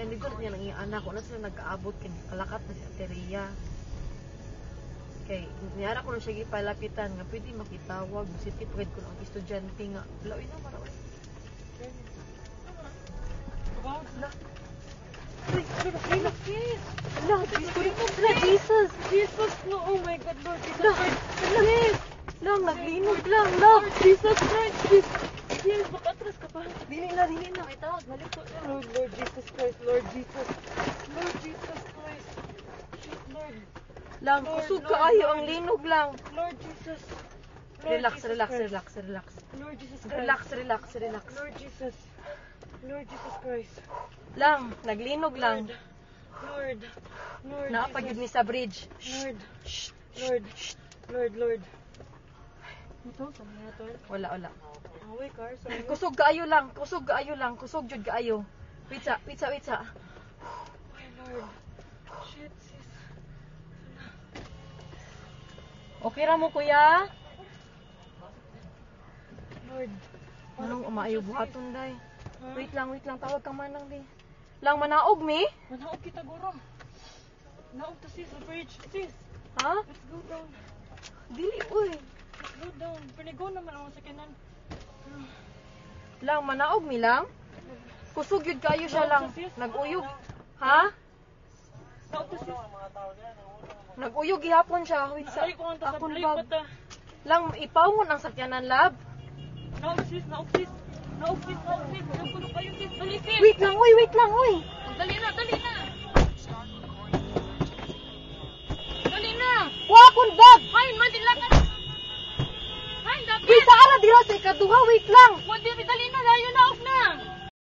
dito niya nang iyang anak ko na sila nagkaabot kay kalakat na si Ateria. Kay niyara ko na siya gipalapitan nga pwede makitawag city pwede ko ang estudyante nga. Laoy na maraway. La. Ay, Jesus. Jesus, no, oh my God, Lord Jesus Christ. Lang, naglinog lang, lang. Jesus Christ, Jesus, makatras ka pa. Dili na. Itawag, nalito na. Lord Jesus Christ, Lord Jesus. Lord Jesus Christ. Shit, Lord. Lang, kusog kaayo ang linog lang. Lord Jesus. Relax. Lord Jesus Christ. Relax. Lord Jesus. Lord Jesus Christ. Lang, naglinog lang. Lord. Naapagid ni sa bridge. Lord. Ito, saan na ito? Wala. Away, car. Kusog kaayo lang. Kusog jud kaayo. Witsa. Oh, Lord. Shit, sis. Okay ra mo, kuya? Lord. Anong umaayo buhaton, day? Huh? Wait lang. Tawag ka manang, di. Lang, manaog, mi? Manaog kita, guro. Naog to sis, the bridge. Sis, Ha? let's go down. Dili, uy. Let's go down. Panigo naman ako sa kanan. Lang, manaog, mi lang? Kusog yun kayo siya lang. Nag-uyog. Ha? Naog to sis. Nag-uyog gihapon siya. Wait, sa Ay, kung ang tasap akong na bag. ipata. Lang, ipawon ang sakyanan, lab. Naog sis. Naog kuno kayo sis. Dali sis. Wait lang, uy. Dali na. Dali na. Wa akong bag. Hain, madilakan. Hain, dapat. Wait, sa ara dira sa ikaduha, wait lang. Dali na, layo na, off na.